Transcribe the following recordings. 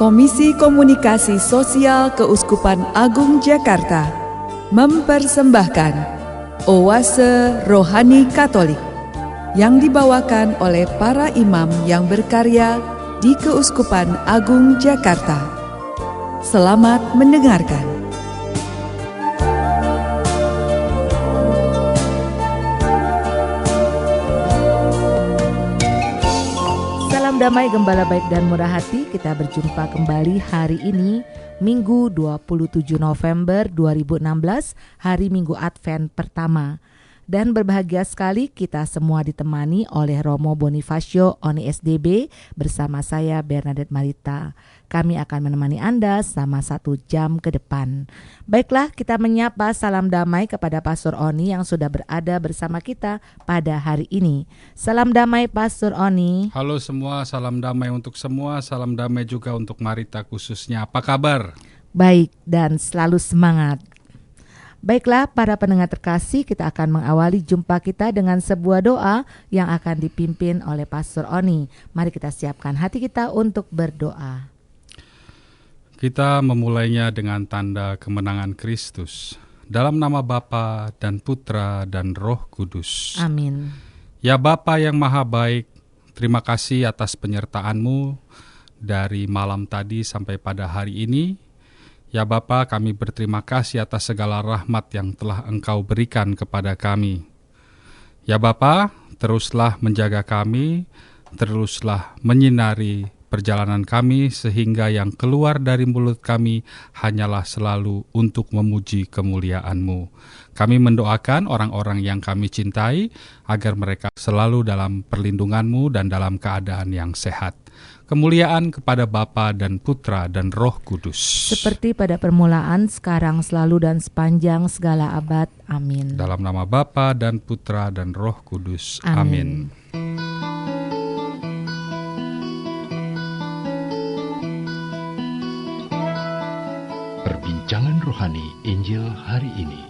Komisi Komunikasi Sosial Keuskupan Agung Jakarta mempersembahkan Oase Rohani Katolik yang dibawakan oleh para imam yang berkarya di Keuskupan Agung Jakarta. Selamat mendengarkan. Damai Gembala Baik dan Murah Hati, kita berjumpa kembali hari ini Minggu 27 November 2016, hari Minggu Advent pertama. Dan berbahagia sekali kita semua ditemani oleh Romo Bonifacio Oni SDB bersama saya Bernadette Marita. Kami akan menemani Anda selama 1 jam ke depan. Baiklah, kita menyapa salam damai kepada Pastor Oni yang sudah berada bersama kita pada hari ini. Salam damai Pastor Oni. Halo semua, salam damai untuk semua, salam damai juga untuk Marita khususnya. Apa kabar? Baik dan selalu semangat. Baiklah para pendengar terkasih, kita akan mengawali jumpa kita dengan sebuah doa yang akan dipimpin oleh Pastor Oni. Mari kita siapkan hati kita untuk berdoa. Kita memulainya dengan tanda kemenangan Kristus. Dalam nama Bapa dan Putra dan Roh Kudus. Amin. Ya Bapa yang Maha Baik, terima kasih atas penyertaan-Mu dari malam tadi sampai pada hari ini. Ya Bapa, kami berterima kasih atas segala rahmat yang telah Engkau berikan kepada kami. Ya Bapa, teruslah menjaga kami, teruslah menyinari perjalanan kami, sehingga yang keluar dari mulut kami hanyalah selalu untuk memuji kemuliaan-Mu. Kami mendoakan orang-orang yang kami cintai, agar mereka selalu dalam perlindungan-Mu dan dalam keadaan yang sehat. Kemuliaan kepada Bapa dan Putra dan Roh Kudus. Seperti pada permulaan, sekarang, selalu, dan sepanjang segala abad. Amin. Dalam nama Bapa dan Putra dan Roh Kudus. Amin. Perbincangan Rohani Injil hari ini.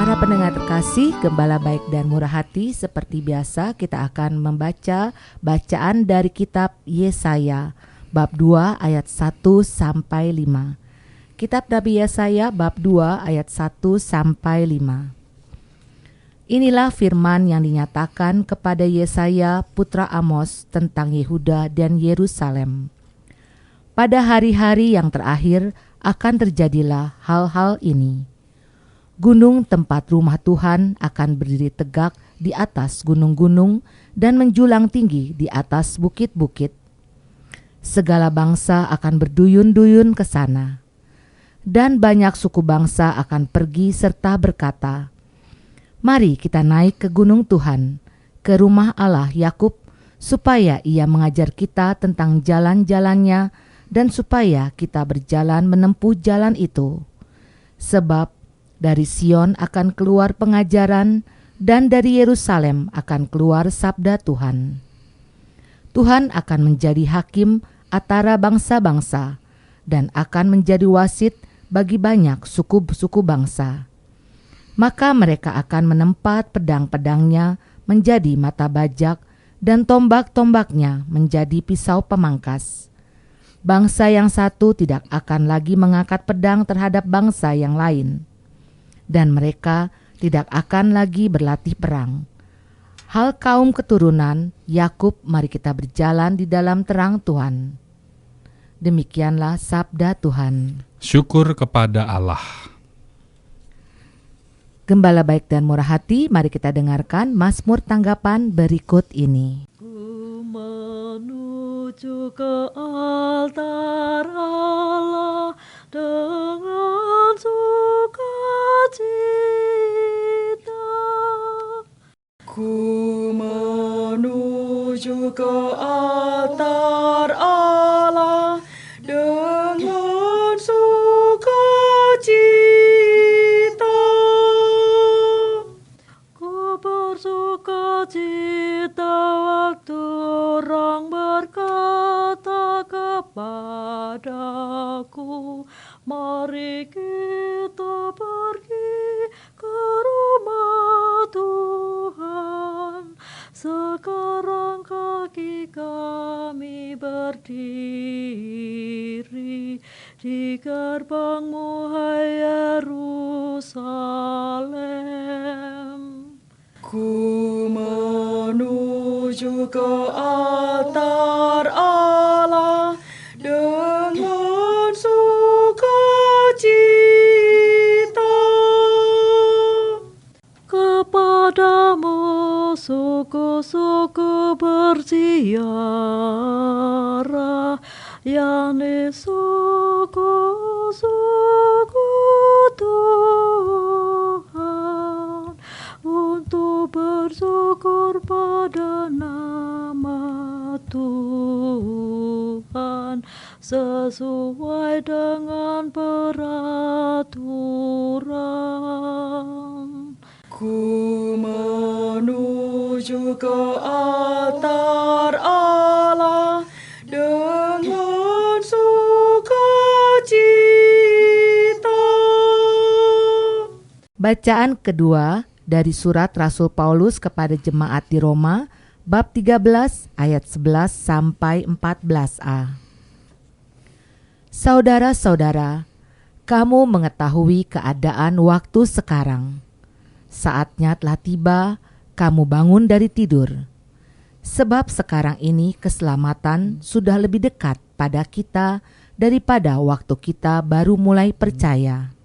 Para pendengar terkasih, Gembala Baik dan Murah Hati, seperti biasa kita akan membaca bacaan dari kitab Yesaya bab 2 ayat 1 sampai 5. Kitab Nabi Yesaya bab 2 ayat 1 sampai 5. Inilah firman yang dinyatakan kepada Yesaya putra Amos tentang Yehuda dan Yerusalem. Pada hari-hari yang terakhir akan terjadilah hal-hal ini. Gunung tempat rumah Tuhan akan berdiri tegak di atas gunung-gunung dan menjulang tinggi di atas bukit-bukit. Segala bangsa akan berduyun-duyun ke sana. Dan banyak suku bangsa akan pergi serta berkata, "Mari kita naik ke gunung Tuhan, ke rumah Allah Yakub, supaya Ia mengajar kita tentang jalan-jalannya dan supaya kita berjalan menempuh jalan itu. Sebab dari Sion akan keluar pengajaran, dan dari Yerusalem akan keluar sabda Tuhan. Tuhan akan menjadi hakim antara bangsa-bangsa, dan akan menjadi wasit bagi banyak suku-suku bangsa. Maka mereka akan menempat pedang-pedangnya menjadi mata bajak, dan tombak-tombaknya menjadi pisau pemangkas. Bangsa yang satu tidak akan lagi mengangkat pedang terhadap bangsa yang lain, dan mereka tidak akan lagi berlatih perang. Hal kaum keturunan Yakub, mari kita berjalan di dalam terang Tuhan." Demikianlah sabda Tuhan. Syukur kepada Allah. Gembala Baik dan Murah Hati, mari kita dengarkan Mazmur tanggapan berikut ini. Ku menuju ke altar Allah dengan sukacita. Ku menuju ke altar Allah dengan sukacita. Ku bersukacita waktu orang berkata kepadaku, "Mari kita pergi ke rumah Tuhan." Sekarang kami berdiri di gerbangmu, hai Yerusalem. Ku menuju ke altar Allah dengan sukacita. Kepadamu suku-suku berziarah, yakni suku-suku Tuhan, untuk bersyukur pada nama Tuhan sesuai dengan peraturan. Ku menuju ke altar Allah dengan sukacita. Bacaan kedua dari surat Rasul Paulus kepada jemaat di Roma, bab 13 ayat 11 sampai 14a. Saudara-saudara, kamu mengetahui keadaan waktu sekarang. Saatnya telah tiba, kamu bangun dari tidur. Sebab sekarang ini keselamatan sudah lebih dekat pada kita daripada waktu kita baru mulai percaya.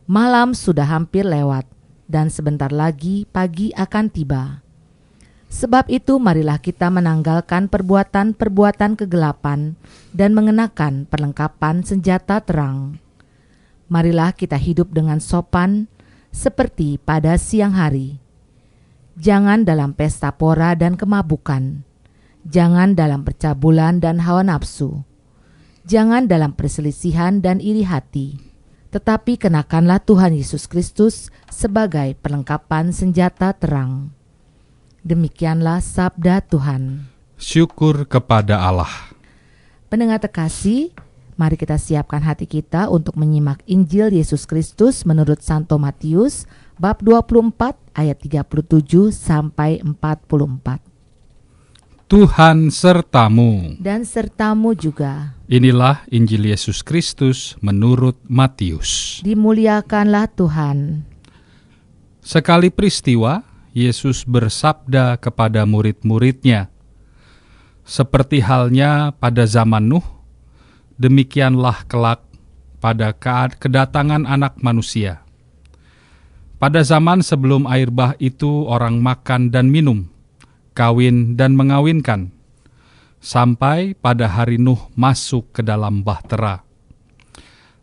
Malam sudah hampir lewat, dan sebentar lagi pagi akan tiba. Sebab itu marilah kita menanggalkan perbuatan-perbuatan kegelapan dan mengenakan perlengkapan senjata terang. Marilah kita hidup dengan sopan seperti pada siang hari. Jangan dalam pesta pora dan kemabukan. Jangan dalam percabulan dan hawa nafsu. Jangan dalam perselisihan dan iri hati. Tetapi kenakanlah Tuhan Yesus Kristus sebagai perlengkapan senjata terang. Demikianlah sabda Tuhan. Syukur kepada Allah. Pendengar terkasih, mari kita siapkan hati kita untuk menyimak Injil Yesus Kristus menurut Santo Matius bab 24 ayat 37 sampai 44. Tuhan sertamu. Dan sertamu juga. Inilah Injil Yesus Kristus menurut Matius. Dimuliakanlah Tuhan. Sekali peristiwa, Yesus bersabda kepada murid-muridnya, "Seperti halnya pada zaman Nuh, demikianlah kelak pada kedatangan Anak Manusia. Pada zaman sebelum air bah itu orang makan dan minum, kawin dan mengawinkan, sampai pada hari Nuh masuk ke dalam bahtera.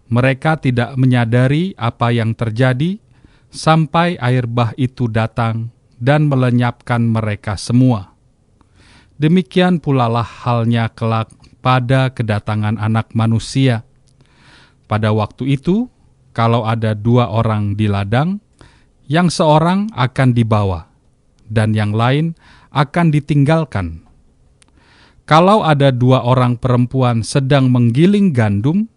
Mereka tidak menyadari apa yang terjadi sampai air bah itu datang dan melenyapkan mereka semua. Demikian pulalah halnya kelak pada kedatangan Anak Manusia. Pada waktu itu, kalau ada 2 orang di ladang, yang seorang akan dibawa, dan yang lain akan ditinggalkan. Kalau ada 2 orang perempuan sedang menggiling gandum,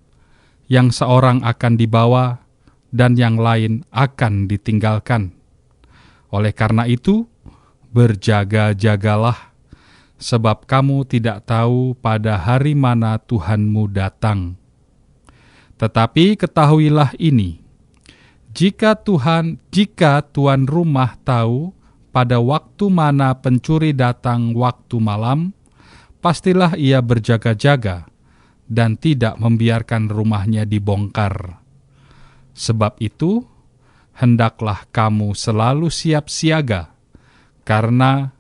yang seorang akan dibawa, dan yang lain akan ditinggalkan. Oleh karena itu, berjaga-jagalah, sebab kamu tidak tahu pada hari mana Tuhanmu datang. Tetapi ketahuilah ini, jika tuan rumah tahu pada waktu mana pencuri datang waktu malam, pastilah ia berjaga-jaga dan tidak membiarkan rumahnya dibongkar. Sebab itu, hendaklah kamu selalu siap siaga, karena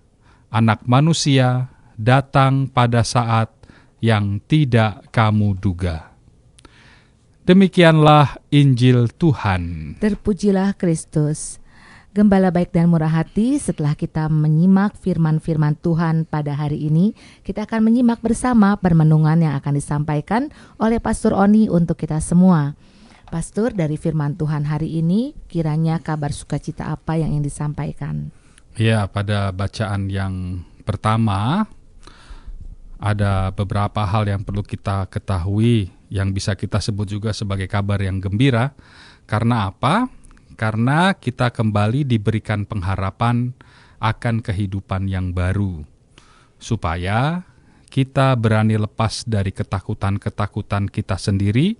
Anak Manusia datang pada saat yang tidak kamu duga." Demikianlah Injil Tuhan. Terpujilah Kristus. Gembala baik dan murah hati, setelah kita menyimak firman-firman Tuhan pada hari ini, kita akan menyimak bersama permenungan yang akan disampaikan oleh Pastor Oni untuk kita semua. Pastor, dari firman Tuhan hari ini, kiranya kabar sukacita apa yang ingin disampaikan? Ya, pada bacaan yang pertama, ada beberapa hal yang perlu kita ketahui, yang bisa kita sebut juga sebagai kabar yang gembira. Karena apa? Karena kita kembali diberikan pengharapan akan kehidupan yang baru, supaya kita berani lepas dari ketakutan-ketakutan kita sendiri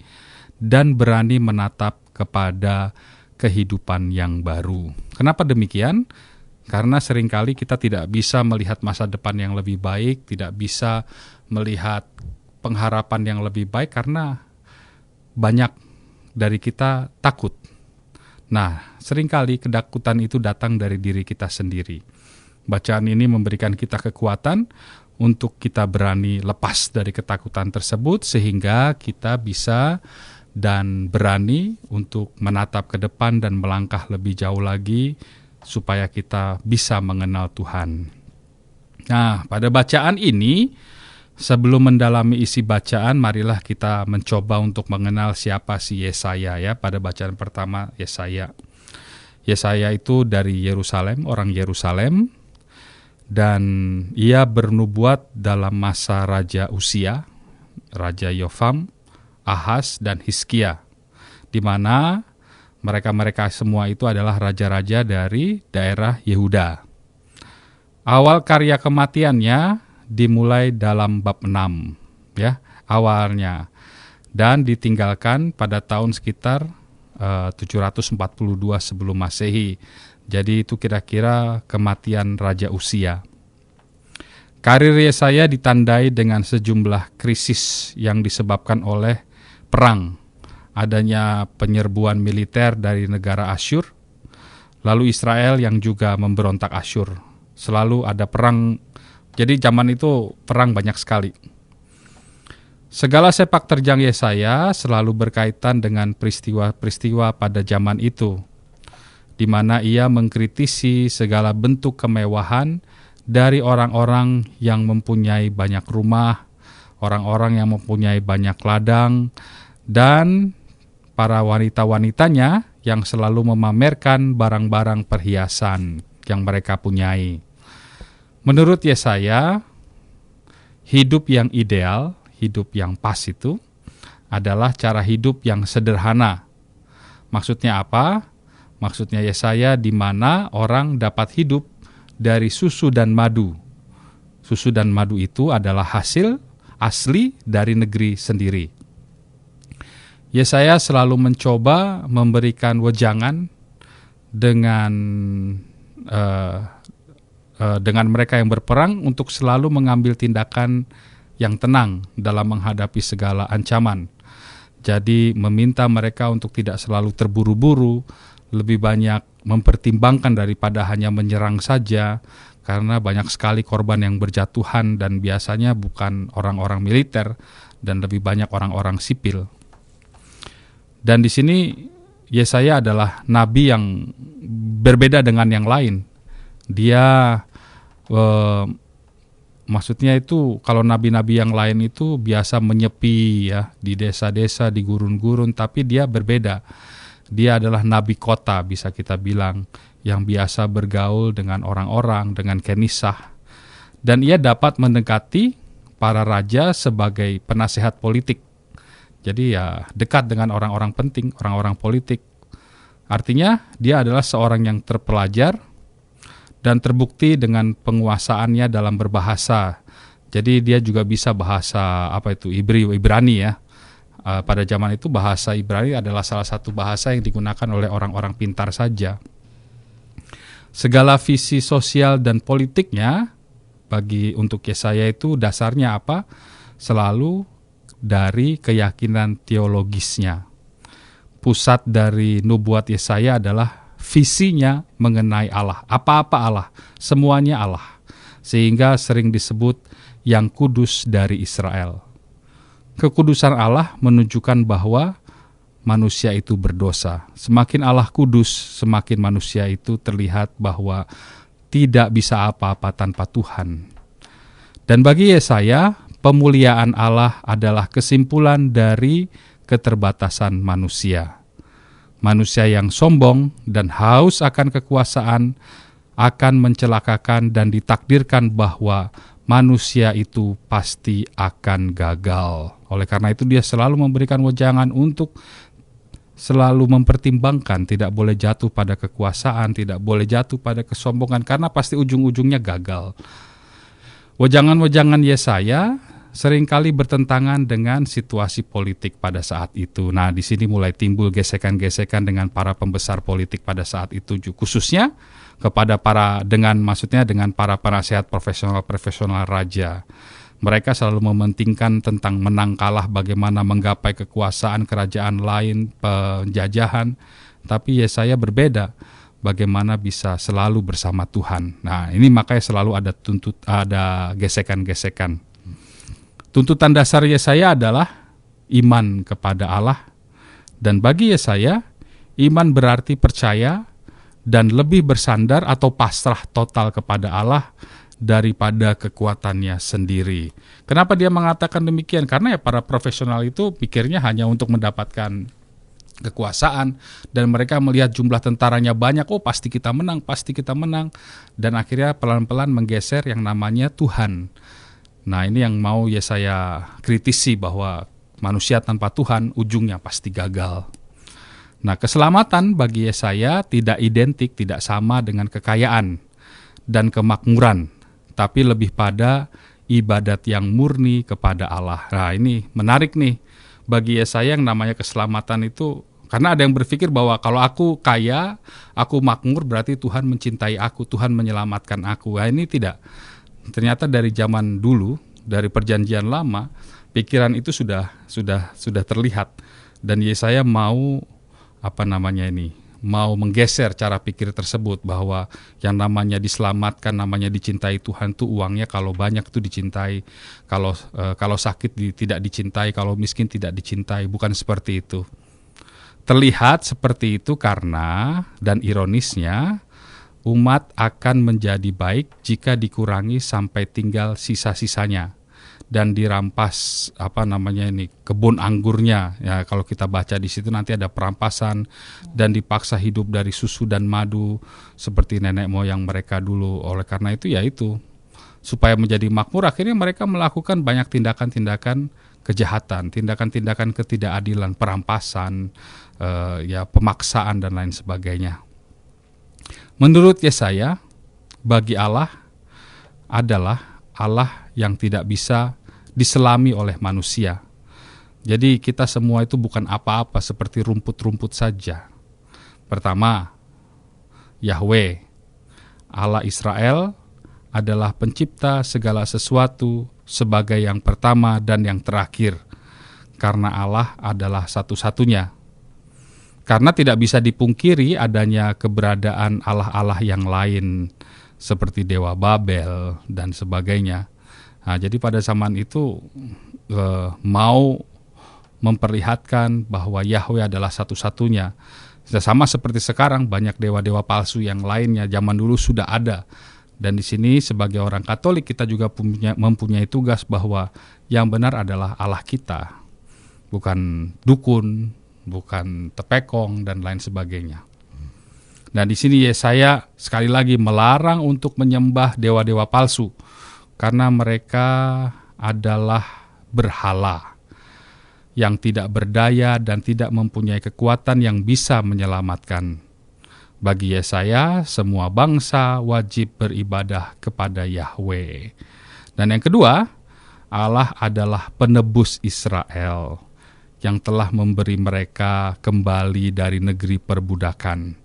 dan berani menatap kepada kehidupan yang baru. Kenapa demikian? Karena seringkali kita tidak bisa melihat masa depan yang lebih baik, tidak bisa melihat pengharapan yang lebih baik karena banyak dari kita takut. Nah, seringkali ketakutan itu datang dari diri kita sendiri. Bacaan ini memberikan kita kekuatan untuk kita berani lepas dari ketakutan tersebut sehingga kita bisa dan berani untuk menatap ke depan dan melangkah lebih jauh lagi supaya kita bisa mengenal Tuhan. Nah, pada bacaan ini, sebelum mendalami isi bacaan, marilah kita mencoba untuk mengenal siapa si Yesaya ya. Pada bacaan pertama, Yesaya. Yesaya itu dari Yerusalem, orang Yerusalem, dan ia bernubuat dalam masa Raja Uzia, Raja Yofam, Ahaz, dan Hizkia, di mana mereka semua itu adalah raja-raja dari daerah Yehuda. Awal karya kematiannya dimulai dalam bab 6, ya, awalnya. Dan ditinggalkan pada tahun sekitar 742 sebelum Masehi. Jadi itu kira-kira kematian Raja Uzia. Karir Yesaya ditandai dengan sejumlah krisis yang disebabkan oleh perang. Adanya penyerbuan militer dari negara Asyur, lalu Israel yang juga memberontak Asyur. Selalu ada perang, jadi zaman itu perang banyak sekali. Segala sepak terjang Yesaya selalu berkaitan dengan peristiwa-peristiwa pada zaman itu, di mana ia mengkritisi segala bentuk kemewahan dari orang-orang yang mempunyai banyak rumah, orang-orang yang mempunyai banyak ladang, dan para wanita-wanitanya yang selalu memamerkan barang-barang perhiasan yang mereka punyai. Menurut Yesaya, hidup yang ideal, hidup yang pas itu adalah cara hidup yang sederhana. Maksudnya apa? Maksudnya Yesaya di mana orang dapat hidup dari susu dan madu. Susu dan madu itu adalah hasil asli dari negeri sendiri. Yesaya selalu mencoba memberikan wejangan dengan mereka yang berperang untuk selalu mengambil tindakan yang tenang dalam menghadapi segala ancaman. Jadi meminta mereka untuk tidak selalu terburu-buru, lebih banyak mempertimbangkan daripada hanya menyerang saja, karena banyak sekali korban yang berjatuhan dan biasanya bukan orang-orang militer dan lebih banyak orang-orang sipil. Dan di sini Yesaya adalah nabi yang berbeda dengan yang lain. Dia maksudnya itu kalau nabi-nabi yang lain itu biasa menyepi ya di desa-desa, di gurun-gurun, tapi dia berbeda. Dia adalah nabi kota bisa kita bilang, yang biasa bergaul dengan orang-orang, dengan kenisah. Dan ia dapat mendekati para raja sebagai penasehat politik. Jadi ya dekat dengan orang-orang penting, orang-orang politik. Artinya dia adalah seorang yang terpelajar dan terbukti dengan penguasaannya dalam berbahasa. Jadi dia juga bisa bahasa Ibrani ya. Pada zaman itu bahasa Ibrani adalah salah satu bahasa yang digunakan oleh orang-orang pintar saja. Segala visi sosial dan politiknya untuk Yesaya itu dasarnya apa? Selalu dari keyakinan teologisnya. Pusat dari nubuat Yesaya adalah visinya mengenai Allah. Apa-apa Allah, semuanya Allah. Sehingga sering disebut yang kudus dari Israel. Kekudusan Allah menunjukkan bahwa manusia itu berdosa. Semakin Allah kudus, semakin manusia itu terlihat bahwa tidak bisa apa-apa tanpa Tuhan. Dan bagi Yesaya, pemuliaan Allah adalah kesimpulan dari keterbatasan manusia. Manusia yang sombong dan haus akan kekuasaan akan mencelakakan dan ditakdirkan bahwa manusia itu pasti akan gagal. Oleh karena itu dia selalu memberikan wejangan untuk selalu mempertimbangkan, tidak boleh jatuh pada kekuasaan, tidak boleh jatuh pada kesombongan, karena pasti ujung-ujungnya gagal. Wejangan-wejangan Yesaya seringkali bertentangan dengan situasi politik pada saat itu. Nah, di sini mulai timbul gesekan-gesekan dengan para pembesar politik pada saat itu, khususnya kepada dengan para penasehat profesional raja. Mereka selalu mementingkan tentang menang kalah, bagaimana menggapai kekuasaan kerajaan lain, penjajahan. Tapi Yesaya berbeda, bagaimana bisa selalu bersama Tuhan. Nah, ini makanya selalu ada gesekan-gesekan. Tuntutan dasar Yesaya adalah iman kepada Allah. Dan bagi Yesaya, iman berarti percaya dan lebih bersandar atau pasrah total kepada Allah daripada kekuatannya sendiri. Kenapa dia mengatakan demikian? Karena para profesional itu pikirnya hanya untuk mendapatkan kekuasaan, dan mereka melihat jumlah tentaranya banyak, pasti kita menang, dan akhirnya pelan-pelan menggeser yang namanya Tuhan. Nah, ini yang mau Yesaya kritisi, bahwa manusia tanpa Tuhan ujungnya pasti gagal. Nah, keselamatan bagi Yesaya tidak identik, tidak sama dengan kekayaan dan kemakmuran, tapi lebih pada ibadat yang murni kepada Allah. Nah, ini menarik nih. Bagi Yesaya yang namanya keselamatan itu, karena ada yang berpikir bahwa kalau aku kaya, aku makmur, berarti Tuhan mencintai aku, Tuhan menyelamatkan aku. Nah, ini tidak. Ternyata dari zaman dulu, dari perjanjian lama, pikiran itu sudah terlihat, dan Yesaya mau mau menggeser cara pikir tersebut, bahwa yang namanya diselamatkan, namanya dicintai Tuhan tuh uangnya kalau banyak tuh dicintai, kalau sakit tidak dicintai, kalau miskin tidak dicintai. Bukan seperti itu. Terlihat seperti itu karena, dan ironisnya, umat akan menjadi baik jika dikurangi sampai tinggal sisa-sisanya dan dirampas kebun anggurnya. Ya, kalau kita baca di situ nanti ada perampasan dan dipaksa hidup dari susu dan madu seperti nenek moyang mereka dulu. Oleh karena itu, supaya menjadi makmur, akhirnya mereka melakukan banyak tindakan-tindakan kejahatan, tindakan-tindakan ketidakadilan, perampasan, pemaksaan dan lain sebagainya. Menurut Yesaya, bagi Allah adalah Allah yang tidak bisa diselami oleh manusia. Jadi kita semua itu bukan apa-apa, seperti rumput-rumput saja. Pertama, Yahweh, Allah Israel, adalah pencipta segala sesuatu sebagai yang pertama dan yang terakhir. Karena Allah adalah satu-satunya. Karena tidak bisa dipungkiri adanya keberadaan Allah-Allah yang lain seperti Dewa Babel dan sebagainya. Nah, jadi pada zaman itu mau memperlihatkan bahwa Yahweh adalah satu-satunya. Sama seperti sekarang banyak dewa-dewa palsu yang lainnya, zaman dulu sudah ada. Dan di sini sebagai orang Katolik kita juga mempunyai tugas bahwa yang benar adalah Allah kita, bukan dukun, bukan tepekong dan lain sebagainya. Nah, di sini Yesaya sekali lagi melarang untuk menyembah dewa-dewa palsu karena mereka adalah berhala yang tidak berdaya dan tidak mempunyai kekuatan yang bisa menyelamatkan. Bagi Yesaya, semua bangsa wajib beribadah kepada Yahweh. Dan yang kedua, Allah adalah penebus Israel yang telah memberi mereka kembali dari negeri perbudakan.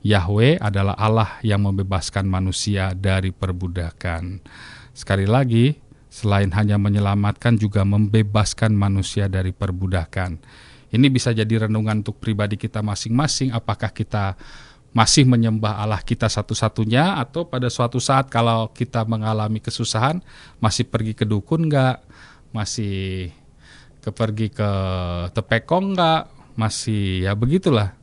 Yahweh adalah Allah yang membebaskan manusia dari perbudakan. Sekali lagi, selain hanya menyelamatkan, juga membebaskan manusia dari perbudakan. Ini bisa jadi renungan untuk pribadi kita masing-masing. Apakah kita masih menyembah Allah kita satu-satunya, atau pada suatu saat kalau kita mengalami kesusahan, masih pergi ke dukun enggak? Masih pergi ke tepekong enggak? Masih begitulah.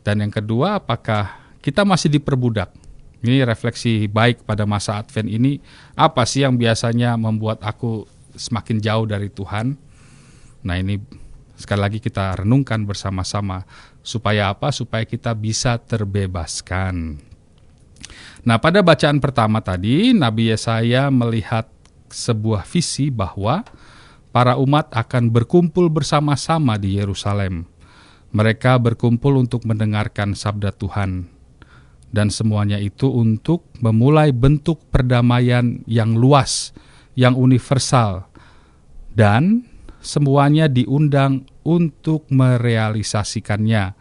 Dan yang kedua, apakah kita masih diperbudak? Ini refleksi baik pada masa Advent ini. Apa sih yang biasanya membuat aku semakin jauh dari Tuhan? Nah, ini sekali lagi kita renungkan bersama-sama. Supaya apa? Supaya kita bisa terbebaskan. Nah, pada bacaan pertama tadi, Nabi Yesaya melihat sebuah visi bahwa para umat akan berkumpul bersama-sama di Yerusalem. Mereka berkumpul untuk mendengarkan sabda Tuhan. Dan semuanya itu untuk memulai bentuk perdamaian yang luas, yang universal. Dan semuanya diundang untuk merealisasikannya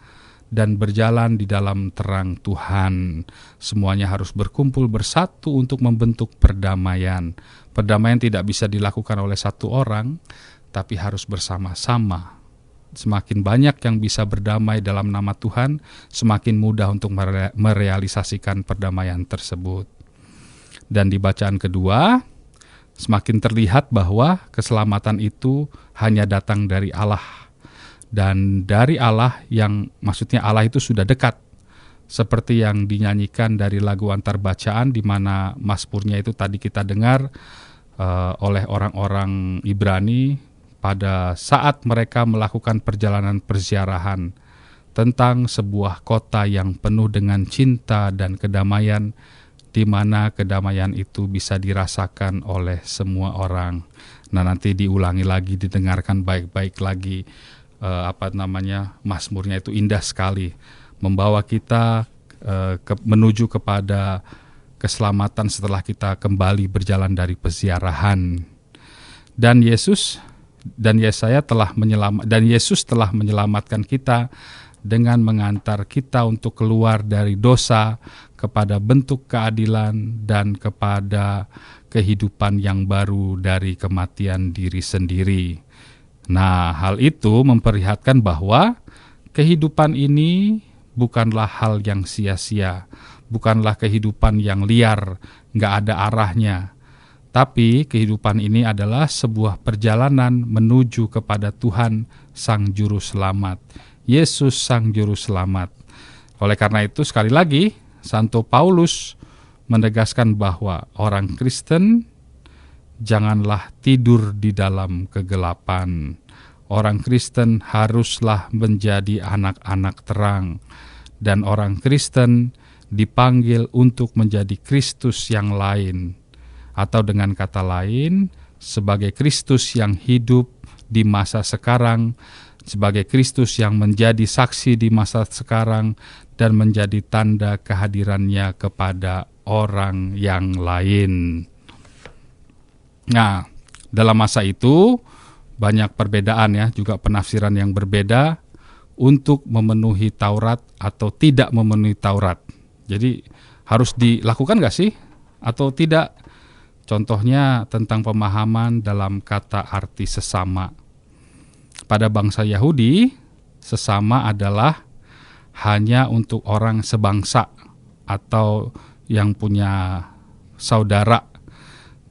dan berjalan di dalam terang Tuhan. Semuanya harus berkumpul bersatu untuk membentuk perdamaian. Perdamaian tidak bisa dilakukan oleh satu orang, tapi harus bersama-sama. Semakin banyak yang bisa berdamai dalam nama Tuhan, semakin mudah untuk merealisasikan perdamaian tersebut. Dan di bacaan kedua, semakin terlihat bahwa keselamatan itu hanya datang dari Allah. Dan dari Allah yang maksudnya Allah itu sudah dekat. Seperti yang dinyanyikan dari lagu antar bacaan, di mana mazmurnya itu tadi kita dengar oleh orang-orang Ibrani pada saat mereka melakukan perjalanan perziarahan tentang sebuah kota yang penuh dengan cinta dan kedamaian, di mana kedamaian itu bisa dirasakan oleh semua orang. Nah, nanti diulangi lagi, didengarkan baik-baik lagi. Mazmurnya itu indah sekali, membawa kita menuju kepada keselamatan setelah kita kembali berjalan dari peziarahan. Dan Yesus telah menyelamatkan kita dengan mengantar kita untuk keluar dari dosa kepada bentuk keadilan dan kepada kehidupan yang baru dari kematian diri sendiri. Nah, hal itu memperlihatkan bahwa kehidupan ini bukanlah hal yang sia-sia, bukanlah kehidupan yang liar, nggak ada arahnya. Tapi kehidupan ini adalah sebuah perjalanan menuju kepada Tuhan Sang Juru Selamat, Yesus Sang Juru Selamat. Oleh karena itu, sekali lagi, Santo Paulus menegaskan bahwa orang Kristen janganlah tidur di dalam kegelapan. Orang Kristen haruslah menjadi anak-anak terang. Dan orang Kristen dipanggil untuk menjadi Kristus yang lain. Atau dengan kata lain, sebagai Kristus yang hidup di masa sekarang, sebagai Kristus yang menjadi saksi di masa sekarang, dan menjadi tanda kehadirannya kepada orang yang lain. Nah, dalam masa itu banyak perbedaan ya, juga penafsiran yang berbeda untuk memenuhi Taurat atau tidak memenuhi Taurat. Jadi harus dilakukan gak sih atau tidak? Contohnya tentang pemahaman dalam kata arti sesama. Pada bangsa Yahudi, sesama adalah hanya untuk orang sebangsa atau yang punya saudara,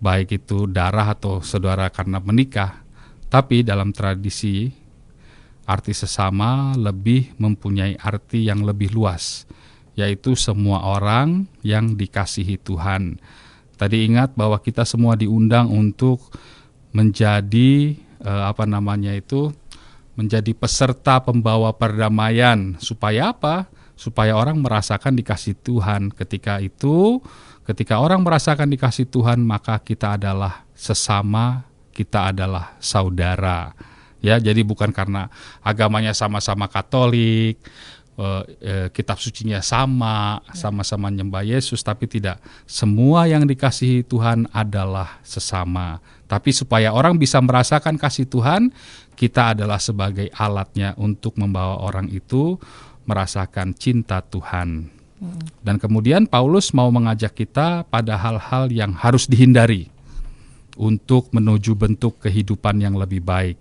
baik itu darah atau saudara karena menikah. Tapi dalam tradisi, arti sesama lebih mempunyai arti yang lebih luas, yaitu semua orang yang dikasihi Tuhan. Tadi ingat bahwa kita semua diundang untuk menjadi menjadi peserta pembawa perdamaian. Supaya apa? Supaya orang merasakan dikasih Tuhan. Ketika orang merasakan dikasih Tuhan, maka kita adalah sesama, kita adalah saudara. Ya, jadi bukan karena agamanya sama-sama Katolik, kitab sucinya sama-sama nyembah Yesus, tapi tidak. Semua yang dikasihi Tuhan adalah sesama. Tapi supaya orang bisa merasakan kasih Tuhan, kita adalah sebagai alatnya untuk membawa orang itu merasakan cinta Tuhan. Dan kemudian Paulus mau mengajak kita pada hal-hal yang harus dihindari untuk menuju bentuk kehidupan yang lebih baik.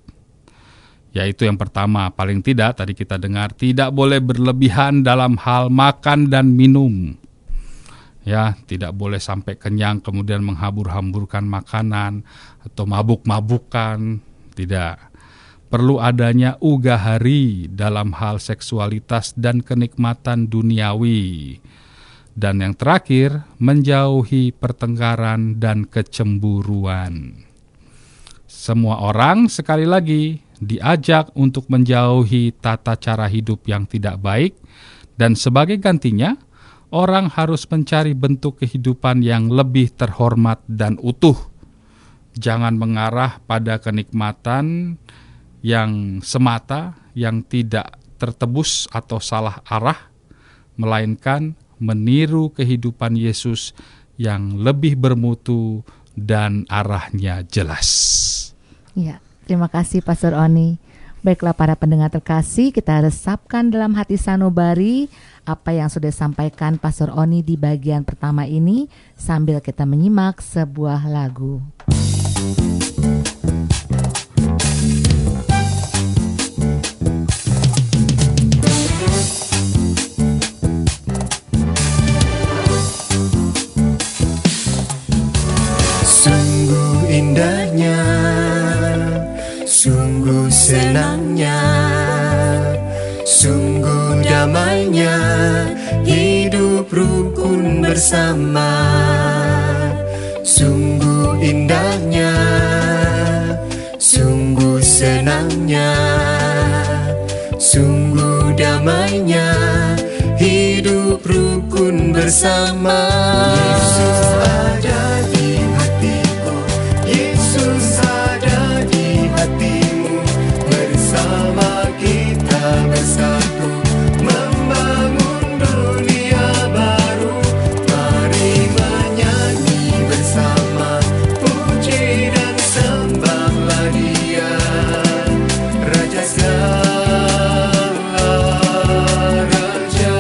Yaitu yang pertama, paling tidak tadi kita dengar, tidak boleh berlebihan dalam hal makan dan minum. Ya, tidak boleh sampai kenyang kemudian menghambur-hamburkan makanan atau mabuk-mabukan, tidak. Perlu adanya ugahari dalam hal seksualitas dan kenikmatan duniawi. Dan yang terakhir, menjauhi pertengkaran dan kecemburuan. Semua orang sekali lagi diajak untuk menjauhi tata cara hidup yang tidak baik, dan sebagai gantinya, orang harus mencari bentuk kehidupan yang lebih terhormat dan utuh. Jangan mengarah pada kenikmatan yang semata, yang tidak tertebus atau salah arah, melainkan meniru kehidupan Yesus yang lebih bermutu dan arahnya jelas. Ya, terima kasih Pastor Oni. Baiklah para pendengar terkasih, kita resapkan dalam hati sanubari apa yang sudah disampaikan Pastor Oni di bagian pertama ini sambil kita menyimak sebuah lagu. Sungguh indahnya, sungguh senangnya, sungguh damainya hidup rukun bersama. Sungguh indahnya, sungguh senangnya, sungguh damainya hidup rukun bersama. Yesus ada di hatiku, Yesus ada di hatimu, bersama kita bersatu membangun dunia baru. Mari menyanyi bersama, puji dan sembahlah Dia, Raja segala raja.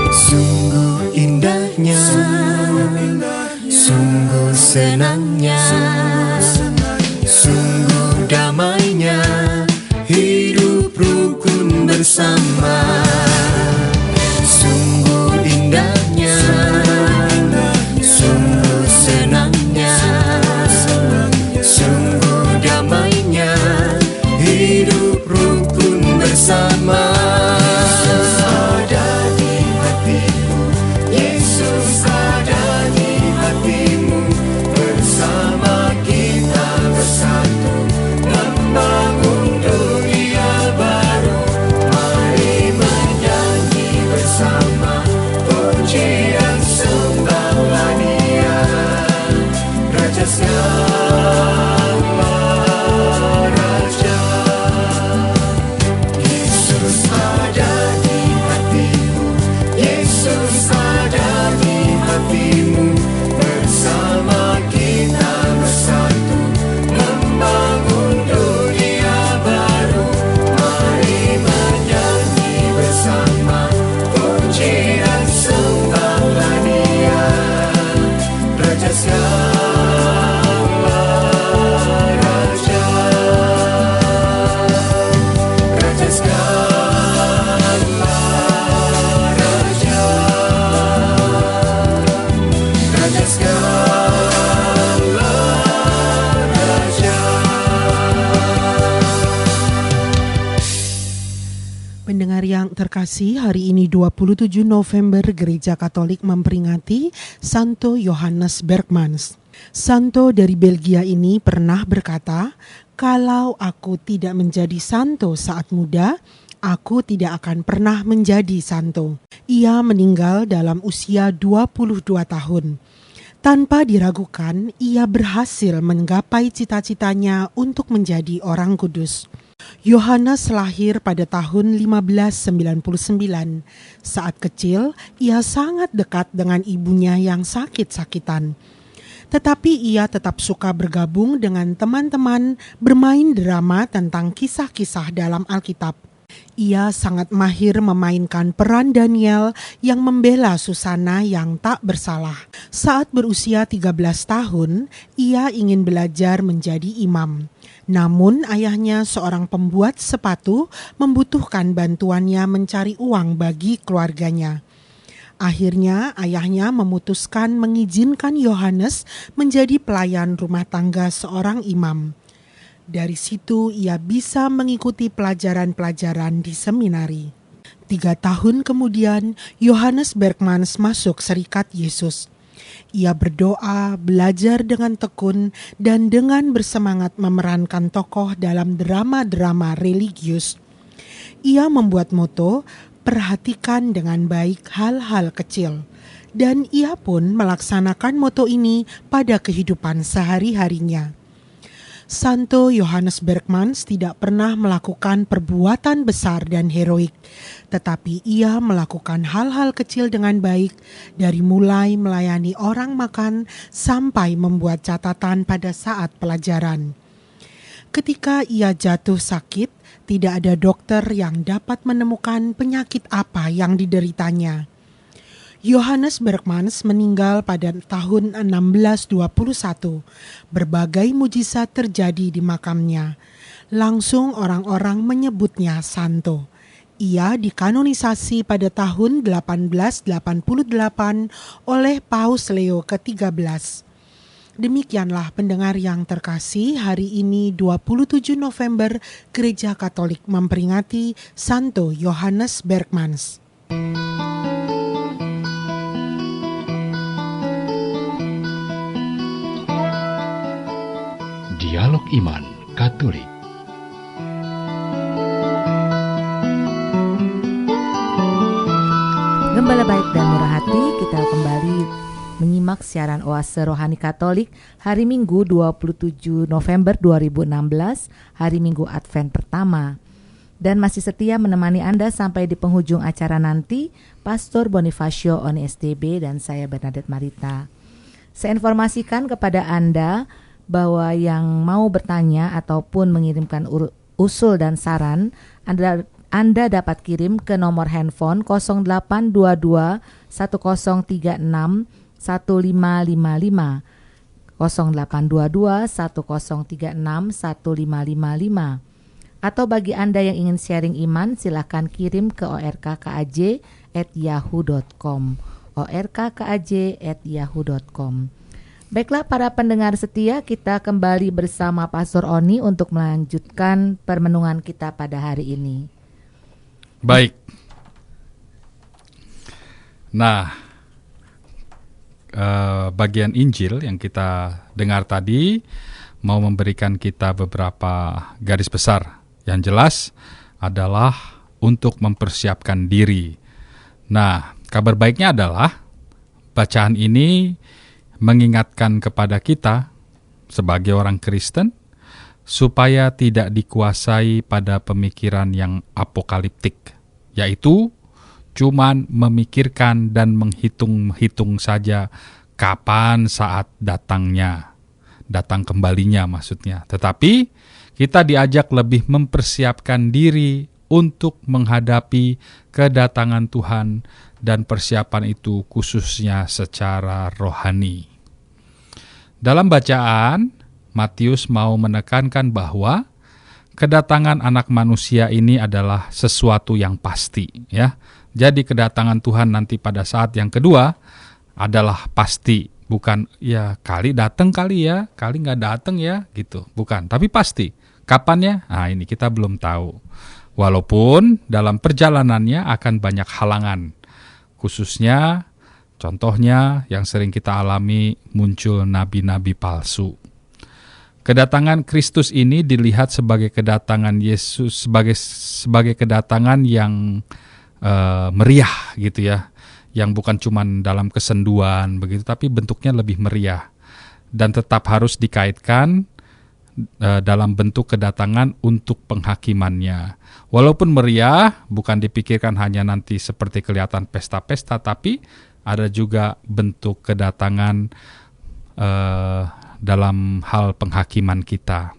Sungguh indahnya, sungguh senangnya, sungguh damainya hidup rukun bersama. Sungguh indahnya, sungguh senangnya, sungguh damainya hidup rukun bersama. Yesus ada di hatiku, Yesus ada di hatimu, bersama kita bersatu membangun dunia baru. Mari menyanyi bersama, puji dan sembahlah Dia, Raja segala raja. Yesus ada di hatiku, Yesus ada di hatimu, bersama kita bersatu membangun dunia baru. Mari menyanyi bersama, puji dan sembahlah Dia, Raja segala raja, Raja segala raja, Raja segala raja. Pendengar yang terkasih, hari ini 27 November Gereja Katolik memperingati Santo Johannes Bergmans. Santo dari Belgia ini pernah berkata, "Kalau aku tidak menjadi santo saat muda, aku tidak akan pernah menjadi santo." Ia meninggal dalam usia 22 tahun. Tanpa diragukan, ia berhasil menggapai cita-citanya untuk menjadi orang kudus. Yohanes lahir pada tahun 1599. Saat kecil, ia sangat dekat dengan ibunya yang sakit-sakitan. Tetapi ia tetap suka bergabung dengan teman-teman bermain drama tentang kisah-kisah dalam Alkitab. Ia sangat mahir memainkan peran Daniel yang membela Susana yang tak bersalah. Saat berusia 13 tahun, ia ingin belajar menjadi imam. Namun ayahnya, seorang pembuat sepatu, membutuhkan bantuannya mencari uang bagi keluarganya. Akhirnya ayahnya memutuskan mengizinkan Yohanes menjadi pelayan rumah tangga seorang imam. Dari situ ia bisa mengikuti pelajaran-pelajaran di seminari. 3 tahun kemudian Johannes Bergmans masuk Serikat Yesus. Ia berdoa, belajar dengan tekun, dan dengan bersemangat memerankan tokoh dalam drama-drama religius. Ia membuat moto, memperhatikan dengan baik hal-hal kecil. Dan ia pun melaksanakan moto ini pada kehidupan sehari-harinya. Santo Johannes Bergmans tidak pernah melakukan perbuatan besar dan heroik, tetapi ia melakukan hal-hal kecil dengan baik, dari mulai melayani orang makan sampai membuat catatan pada saat pelajaran. Ketika ia jatuh sakit, tidak ada dokter yang dapat menemukan penyakit apa yang dideritanya. Johannes Bergmans meninggal pada tahun 1621. Berbagai mujizat terjadi di makamnya. Langsung orang-orang menyebutnya santo. Ia dikanonisasi pada tahun 1888 oleh Paus Leo ke-13. Demikianlah pendengar yang terkasih, hari ini 27 November Gereja Katolik memperingati Santo Johannes Bergmans. Dialog Iman Katolik. Gembala baik dan murah hati, kita kembali menyimak siaran Oase Rohani Katolik hari Minggu 27 November 2016, hari Minggu Advent pertama. Dan masih setia menemani Anda sampai di penghujung acara nanti, Pastor Bonifacio Oni STB dan saya Bernadette Marita. Saya informasikan kepada Anda bahwa yang mau bertanya ataupun mengirimkan usul dan saran, Anda dapat kirim ke nomor handphone 0822 1036 1555, 0822 1036 1555. Atau bagi Anda yang ingin sharing iman, silakan kirim ke orkkaj@yahoo.com, orkkaj@yahoo.com. Baiklah para pendengar setia, kita kembali bersama Pastor Oni untuk melanjutkan permenungan kita pada hari ini. Baik. Nah, bagian Injil yang kita dengar tadi mau memberikan kita beberapa garis besar. Yang jelas adalah untuk mempersiapkan diri. Nah, kabar baiknya adalah bacaan ini mengingatkan kepada kita sebagai orang Kristen supaya tidak dikuasai pada pemikiran yang apokaliptik, yaitu cuman memikirkan dan menghitung-hitung saja kapan saat datang kembalinya maksudnya. Tetapi kita diajak lebih mempersiapkan diri untuk menghadapi kedatangan Tuhan, dan persiapan itu khususnya secara rohani. Dalam bacaan, Matius mau menekankan bahwa kedatangan anak manusia ini adalah sesuatu yang pasti, ya. Jadi kedatangan Tuhan nanti pada saat yang kedua adalah pasti, bukan ya kali datang kali ya, kali nggak datang ya gitu, bukan. Tapi pasti. Kapannya? Nah ini kita belum tahu. Walaupun dalam perjalanannya akan banyak halangan, khususnya contohnya yang sering kita alami muncul nabi-nabi palsu. Kedatangan Kristus ini dilihat sebagai kedatangan Yesus, sebagai kedatangan yang meriah gitu ya, yang bukan cuma dalam kesenduan begitu, tapi bentuknya lebih meriah dan tetap harus dikaitkan dalam bentuk kedatangan untuk penghakimannya. Walaupun meriah, bukan dipikirkan hanya nanti seperti kelihatan pesta-pesta, tapi ada juga bentuk kedatangan dalam hal penghakiman kita.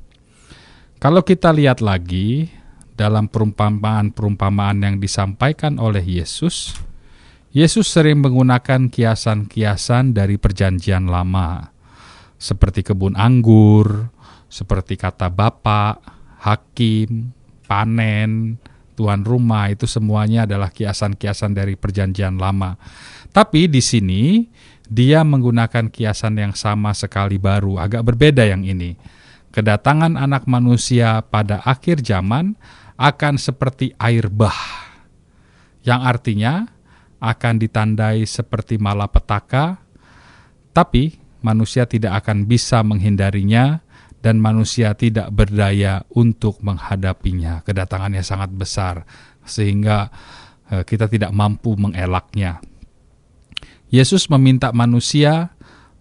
Kalau kita lihat lagi dalam perumpamaan-perumpamaan yang disampaikan oleh Yesus, Yesus sering menggunakan kiasan-kiasan dari perjanjian lama, seperti kebun anggur, seperti kata Bapa, hakim, panen, tuan rumah, itu semuanya adalah kiasan-kiasan dari perjanjian lama. Tapi di sini dia menggunakan kiasan yang sama sekali baru, agak berbeda yang ini. Kedatangan anak manusia pada akhir zaman akan seperti air bah, yang artinya akan ditandai seperti malapetaka, tapi manusia tidak akan bisa menghindarinya, dan manusia tidak berdaya untuk menghadapinya. Kedatangannya sangat besar, sehingga kita tidak mampu mengelaknya. Yesus meminta manusia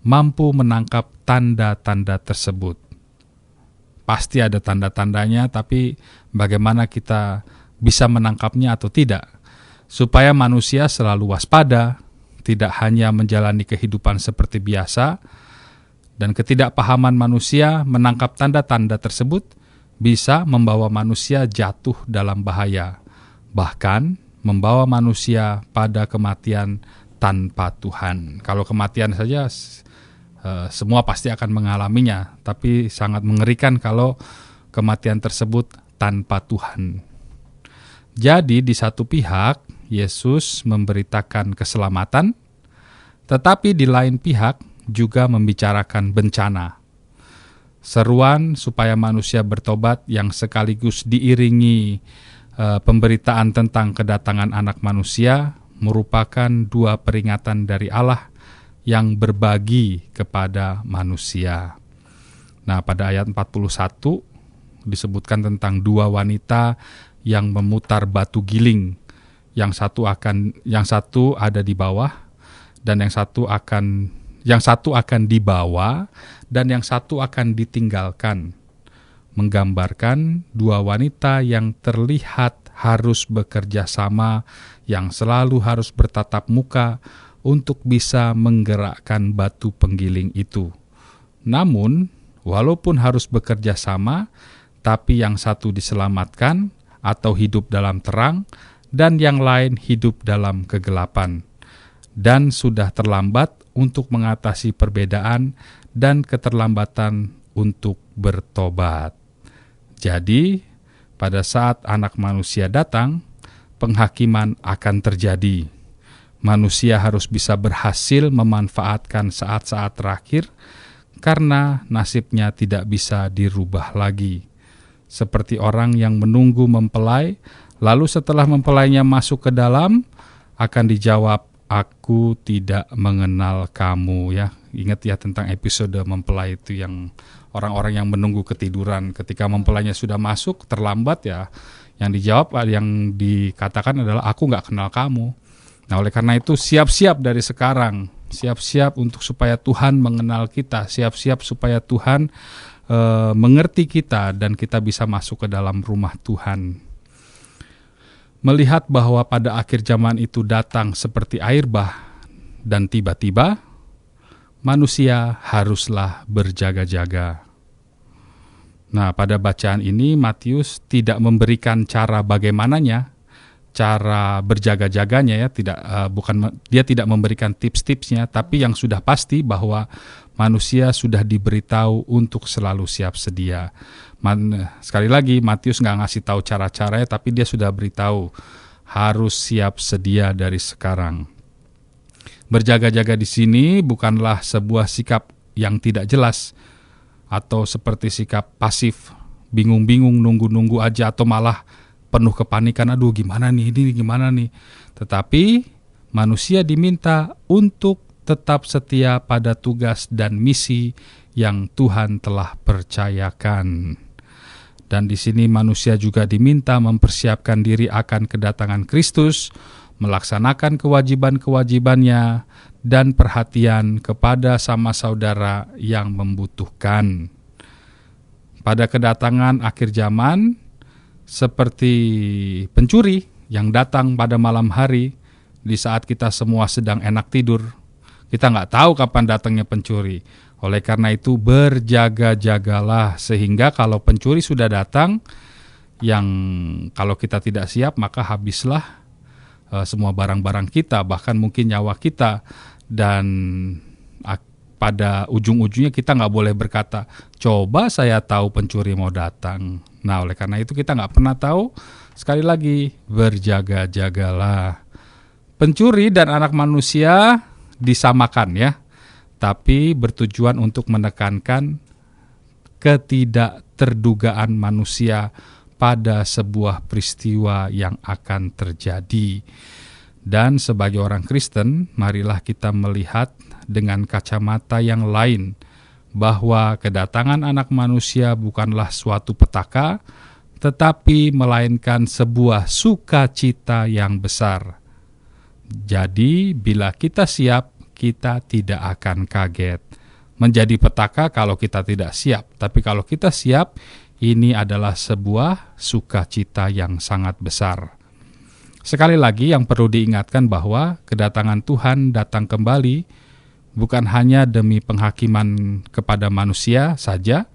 mampu menangkap tanda-tanda tersebut. Pasti ada tanda-tandanya, tapi bagaimana kita bisa menangkapnya atau tidak? Supaya manusia selalu waspada, tidak hanya menjalani kehidupan seperti biasa, dan ketidakpahaman manusia menangkap tanda-tanda tersebut bisa membawa manusia jatuh dalam bahaya, bahkan membawa manusia pada kematian tanpa Tuhan. Kalau kematian saja semua pasti akan mengalaminya, tapi sangat mengerikan kalau kematian tersebut tanpa Tuhan. Jadi di satu pihak Yesus memberitakan keselamatan, tetapi di lain pihak juga membicarakan bencana. Seruan supaya manusia bertobat yang sekaligus diiringi pemberitaan tentang kedatangan Anak Manusia merupakan dua peringatan dari Allah yang berbagi kepada manusia. Nah, pada ayat 41 disebutkan tentang dua wanita yang memutar batu giling. Yang satu ada di bawah dan yang satu akan dibawa dan yang satu akan ditinggalkan. Menggambarkan dua wanita yang terlihat harus bekerja sama, yang selalu harus bertatap muka untuk bisa menggerakkan batu penggiling itu. Namun, walaupun harus bekerja sama, tapi yang satu diselamatkan atau hidup dalam terang, dan yang lain hidup dalam kegelapan. Dan sudah terlambat untuk mengatasi perbedaan dan keterlambatan untuk bertobat. Jadi, pada saat Anak Manusia datang, penghakiman akan terjadi. Manusia harus bisa berhasil memanfaatkan saat-saat terakhir karena nasibnya tidak bisa dirubah lagi. Seperti orang yang menunggu mempelai, lalu setelah mempelainya masuk ke dalam, akan dijawab, "Aku tidak mengenal kamu." Ya, ingat ya tentang episode mempelai itu yang orang-orang yang menunggu ketiduran. Ketika mempelainya sudah masuk, terlambat ya. Yang dijawab, yang dikatakan adalah, "Aku nggak kenal kamu." Nah, oleh karena itu siap-siap dari sekarang, siap-siap untuk supaya Tuhan mengenal kita, siap-siap supaya Tuhan mengerti kita dan kita bisa masuk ke dalam rumah Tuhan. Melihat bahwa pada akhir zaman itu datang seperti air bah dan tiba-tiba, manusia haruslah berjaga-jaga. Nah, pada bacaan ini Matius tidak memberikan cara bagaimananya, cara berjaga-jaganya ya, dia tidak memberikan tips-tipsnya, tapi yang sudah pasti bahwa manusia sudah diberitahu untuk selalu siap sedia. Sekali lagi Matius nggak ngasih tahu cara-caranya, tapi dia sudah beritahu harus siap sedia dari sekarang. Berjaga-jaga di sini bukanlah sebuah sikap yang tidak jelas atau seperti sikap pasif, bingung-bingung, nunggu-nunggu aja atau malah penuh kepanikan, aduh gimana nih, ini gimana nih. Tetapi manusia diminta untuk tetap setia pada tugas dan misi yang Tuhan telah percayakan. Dan di sini manusia juga diminta mempersiapkan diri akan kedatangan Kristus, melaksanakan kewajiban-kewajibannya, dan perhatian kepada sama saudara yang membutuhkan. Pada kedatangan akhir zaman, seperti pencuri yang datang pada malam hari di saat kita semua sedang enak tidur. Kita nggak tahu kapan datangnya pencuri. Oleh karena itu berjaga-jagalah, sehingga kalau pencuri sudah datang, yang kalau kita tidak siap maka habislah semua barang-barang kita, bahkan mungkin nyawa kita. Dan pada ujung-ujungnya kita nggak boleh berkata, coba saya tahu pencuri mau datang. Nah, oleh karena itu kita nggak pernah tahu. Sekali lagi, berjaga-jagalah. Pencuri dan Anak Manusia disamakan ya, tapi bertujuan untuk menekankan ketidakterdugaan manusia pada sebuah peristiwa yang akan terjadi. Dan sebagai orang Kristen, marilah kita melihat dengan kacamata yang lain bahwa kedatangan Anak Manusia bukanlah suatu petaka, tetapi melainkan sebuah sukacita yang besar. Jadi, bila kita siap, kita tidak akan kaget. Menjadi petaka kalau kita tidak siap, tapi kalau kita siap, ini adalah sebuah sukacita yang sangat besar. Sekali lagi yang perlu diingatkan bahwa kedatangan Tuhan datang kembali bukan hanya demi penghakiman kepada manusia saja,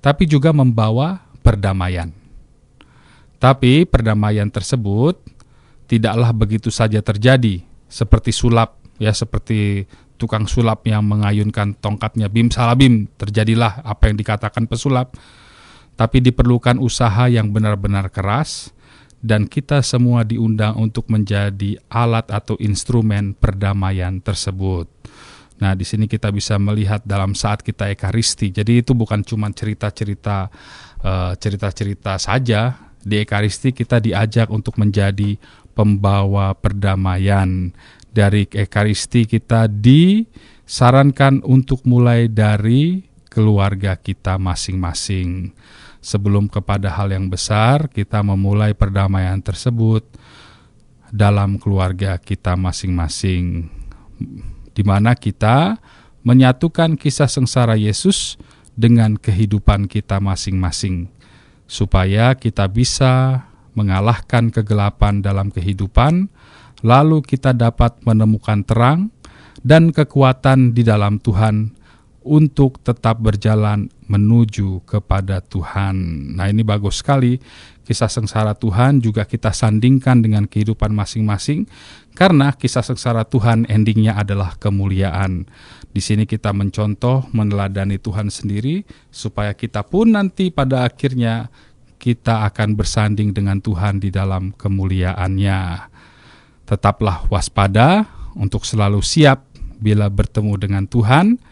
tapi juga membawa perdamaian. Tapi perdamaian tersebut tidaklah begitu saja terjadi, seperti sulap, ya, seperti tukang sulap yang mengayunkan tongkatnya bim salabim, terjadilah apa yang dikatakan pesulap. Tapi diperlukan usaha yang benar-benar keras, dan kita semua diundang untuk menjadi alat atau instrumen perdamaian tersebut. Nah, di sini kita bisa melihat dalam saat kita Ekaristi. Jadi itu bukan cuma cerita-cerita saja. Di Ekaristi kita diajak untuk menjadi pembawa perdamaian. Dari Ekaristi kita disarankan untuk mulai dari keluarga kita masing-masing. Sebelum kepada hal yang besar, kita memulai perdamaian tersebut dalam keluarga kita masing-masing, di mana kita menyatukan kisah sengsara Yesus dengan kehidupan kita masing-masing, supaya kita bisa mengalahkan kegelapan dalam kehidupan, lalu kita dapat menemukan terang dan kekuatan di dalam Tuhan untuk tetap berjalan menuju kepada Tuhan. Nah, ini bagus sekali. Kisah sengsara Tuhan juga kita sandingkan dengan kehidupan masing-masing, karena kisah sengsara Tuhan endingnya adalah kemuliaan. Di sini kita mencontoh, meneladani Tuhan sendiri, supaya kita pun nanti pada akhirnya kita akan bersanding dengan Tuhan di dalam kemuliaannya. Tetaplah waspada untuk selalu siap bila bertemu dengan Tuhan.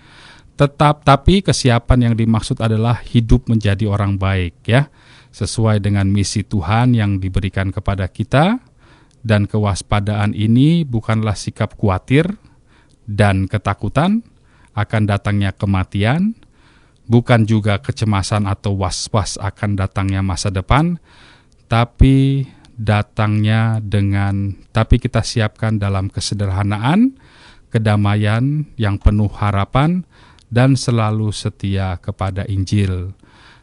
Tapi kesiapan yang dimaksud adalah hidup menjadi orang baik, ya, sesuai dengan misi Tuhan yang diberikan kepada kita. Dan kewaspadaan ini bukanlah sikap khawatir dan ketakutan akan datangnya kematian, bukan juga kecemasan atau was-was akan datangnya masa depan, tapi kita siapkan dalam kesederhanaan, kedamaian yang penuh harapan, dan selalu setia kepada Injil.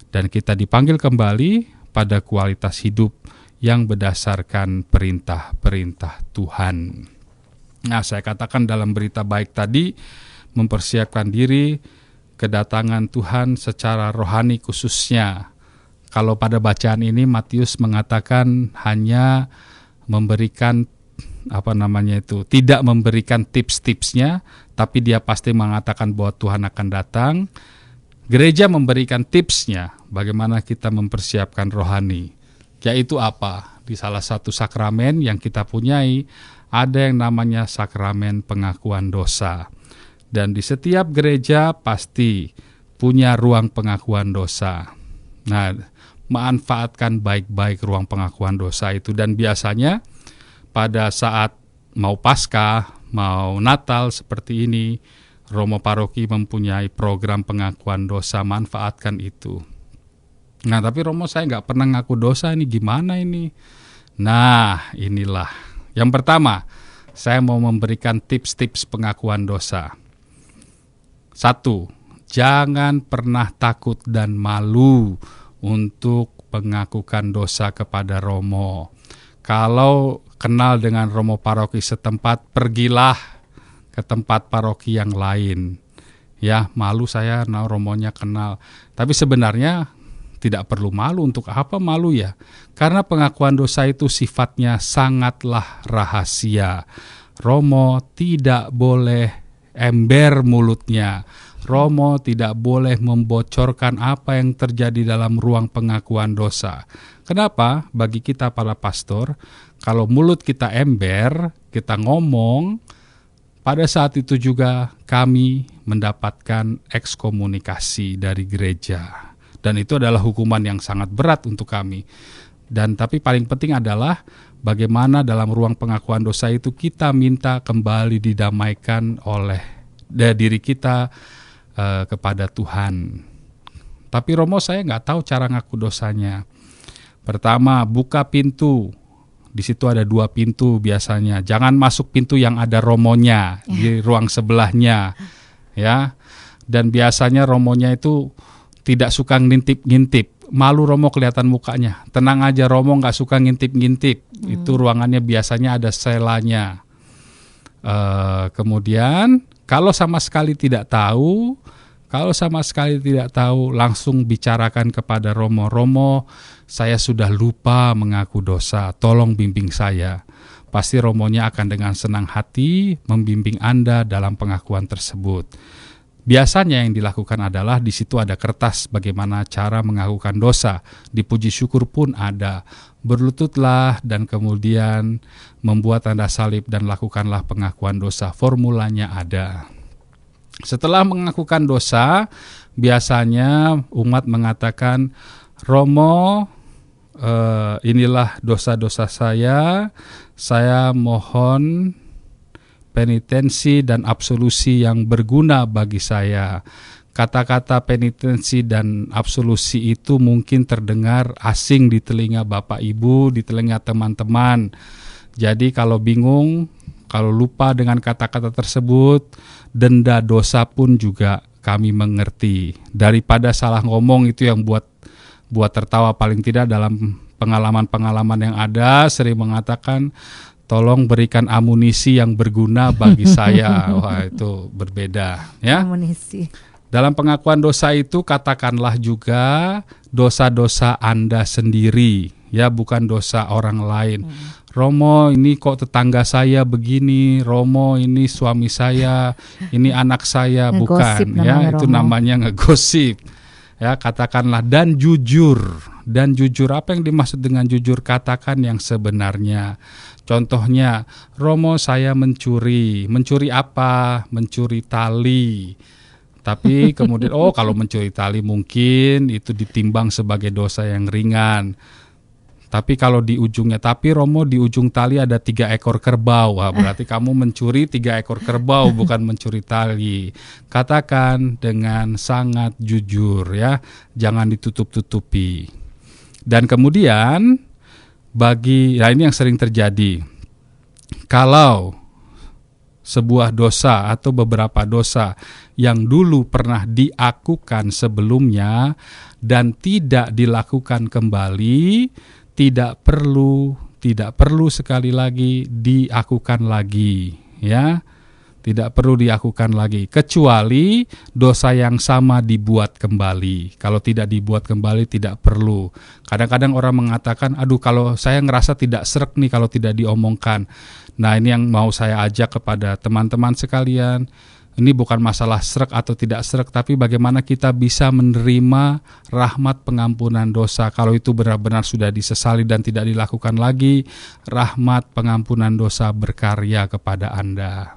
Dan kita dipanggil kembali pada kualitas hidup yang berdasarkan perintah-perintah Tuhan. Nah, saya katakan dalam berita baik tadi, mempersiapkan diri kedatangan Tuhan secara rohani khususnya. Kalau pada bacaan ini Matius mengatakan hanya memberikan tidak memberikan tips-tipsnya, tapi dia pasti mengatakan bahwa Tuhan akan datang. Gereja memberikan tipsnya bagaimana kita mempersiapkan rohani. Yaitu apa? Di salah satu sakramen yang kita punyai, ada yang namanya sakramen pengakuan dosa. Dan di setiap gereja pasti punya ruang pengakuan dosa. Nah, manfaatkan baik-baik ruang pengakuan dosa itu. Dan biasanya pada saat mau Paskah, mau Natal seperti ini, Romo Paroki mempunyai program pengakuan dosa, manfaatkan itu. Nah, tapi Romo saya nggak pernah ngaku dosa, ini gimana ini? Nah, inilah. Yang pertama, saya mau memberikan tips-tips pengakuan dosa. 1, jangan pernah takut dan malu untuk mengakukan dosa kepada Romo. Kalau kenal dengan Romo Paroki setempat, pergilah ke tempat paroki yang lain. Ya, malu saya, Romonya kenal. Tapi sebenarnya tidak perlu malu. Untuk apa malu ya? Karena pengakuan dosa itu sifatnya sangatlah rahasia. Romo tidak boleh ember mulutnya. Romo tidak boleh membocorkan apa yang terjadi dalam ruang pengakuan dosa. Kenapa? Bagi kita para pastor, kalau mulut kita ember, kita ngomong, pada saat itu juga kami mendapatkan ekskomunikasi dari gereja. Dan itu adalah hukuman yang sangat berat untuk kami. Tapi paling penting adalah bagaimana dalam ruang pengakuan dosa itu kita minta kembali didamaikan oleh diri kita kepada Tuhan. Tapi Romo saya nggak tahu cara ngaku dosanya. Pertama, buka pintu. Di situ ada 2 pintu biasanya. Jangan masuk pintu yang ada romonya di ruang sebelahnya, ya. Dan biasanya romonya itu tidak suka ngintip-ngintip. Malu Romo kelihatan mukanya. Tenang aja, Romo nggak suka ngintip-ngintip. Itu ruangannya biasanya ada selanya. Kemudian kalau sama sekali tidak tahu, langsung bicarakan kepada Romo. Romo, saya sudah lupa mengaku dosa, tolong bimbing saya. Pasti Romonya akan dengan senang hati membimbing Anda dalam pengakuan tersebut. Biasanya yang dilakukan adalah di situ ada kertas bagaimana cara mengakukan dosa. Di puji syukur pun ada. Berlututlah dan kemudian membuat tanda salib dan lakukanlah pengakuan dosa. Formulanya ada. Setelah mengakukan dosa, biasanya umat mengatakan, Romo, inilah dosa-dosa saya mohon penitensi dan absolusi yang berguna bagi saya. Kata-kata penitensi dan absolusi itu mungkin terdengar asing di telinga Bapak Ibu, di telinga teman-teman. Jadi kalau bingung, kalau lupa dengan kata-kata tersebut, denda dosa pun juga kami mengerti. Daripada salah ngomong itu yang buat tertawa, paling tidak dalam pengalaman-pengalaman yang ada sering mengatakan, tolong berikan amunisi yang berguna bagi saya. Wah, itu berbeda, ya. Amunisi. Dalam pengakuan dosa itu katakanlah juga dosa-dosa Anda sendiri, ya, bukan dosa orang lain. Romo, ini kok tetangga saya begini, Romo ini suami saya, ini anak saya, Ngegosip bukan, ya, itu Romo. namanya ngegosip. Ya, katakanlah dan jujur. Dan jujur, apa yang dimaksud dengan jujur? Katakan yang sebenarnya. Contohnya, Romo, saya mencuri. Mencuri apa? Mencuri tali. Tapi kemudian, kalau mencuri tali mungkin itu ditimbang sebagai dosa yang ringan. Tapi kalau di ujungnya, tapi Romo di ujung tali ada 3 ekor kerbau. Wah, berarti kamu mencuri 3 ekor kerbau, bukan mencuri tali. Katakan dengan sangat jujur, ya. Jangan ditutup-tutupi. Dan kemudian ini yang sering terjadi. Kalau sebuah dosa atau beberapa dosa yang dulu pernah diakukan sebelumnya dan tidak dilakukan kembali, tidak perlu sekali lagi diakukan lagi, ya. Tidak perlu diakukan lagi, kecuali dosa yang sama dibuat kembali. Kalau tidak dibuat kembali tidak perlu. Kadang-kadang orang mengatakan, aduh kalau saya ngerasa tidak srek nih kalau tidak diomongkan. Nah, ini yang mau saya ajak kepada teman-teman sekalian. Ini bukan masalah srek atau tidak srek, tapi bagaimana kita bisa menerima rahmat pengampunan dosa. Kalau itu benar-benar sudah disesali dan tidak dilakukan lagi, rahmat pengampunan dosa berkarya kepada Anda.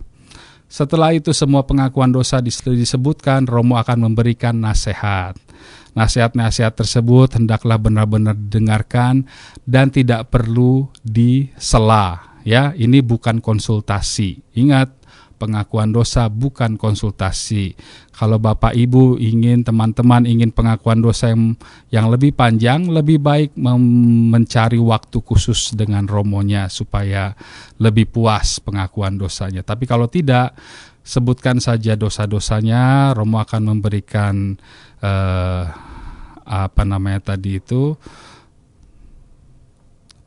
Setelah itu semua pengakuan dosa disebutkan, Romo akan memberikan nasihat. Nasihat-nasihat tersebut hendaklah benar-benar didengarkan dan tidak perlu disela. Ya, ini bukan konsultasi. Ingat, pengakuan dosa bukan konsultasi. Kalau Bapak Ibu ingin, teman-teman ingin pengakuan dosa yang lebih panjang, lebih baik mencari waktu khusus dengan romonya supaya lebih puas pengakuan dosanya. Tapi kalau tidak, sebutkan saja dosa-dosanya, Romo akan memberikan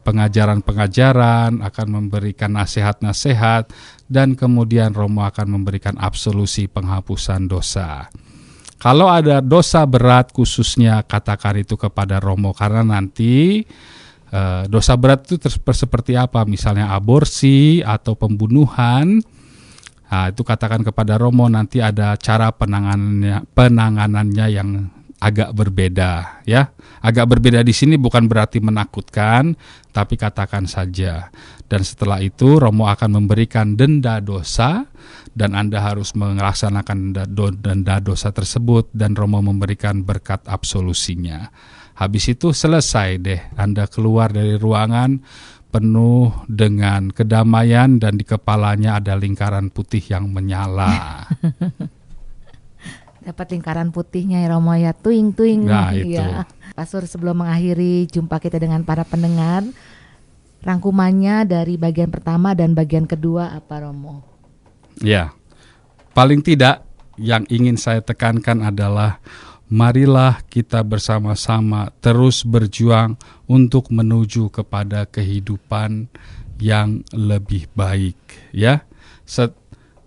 pengajaran-pengajaran, akan memberikan nasihat-nasihat, dan kemudian Romo akan memberikan absolusi penghapusan dosa. Kalau ada dosa berat khususnya katakan itu kepada Romo, karena nanti dosa berat itu seperti apa? Misalnya aborsi atau pembunuhan. Nah, itu katakan kepada Romo, nanti ada cara penanganannya yang agak berbeda, ya. Agak berbeda di sini bukan berarti menakutkan, tapi katakan saja. Dan setelah itu Romo akan memberikan denda dosa dan Anda harus melaksanakan denda dosa tersebut dan Romo memberikan berkat absolusinya. Habis itu selesai deh, Anda keluar dari ruangan penuh dengan kedamaian dan di kepalanya ada lingkaran putih yang menyala. Dapat lingkaran putihnya ya Romo ya, tuing-tuing. Nah, itu. Ya. Pastor, sebelum mengakhiri jumpa kita dengan para pendengar, rangkumannya dari bagian pertama dan bagian kedua apa Romo? Ya, paling tidak yang ingin saya tekankan adalah marilah kita bersama-sama terus berjuang untuk menuju kepada kehidupan yang lebih baik, ya.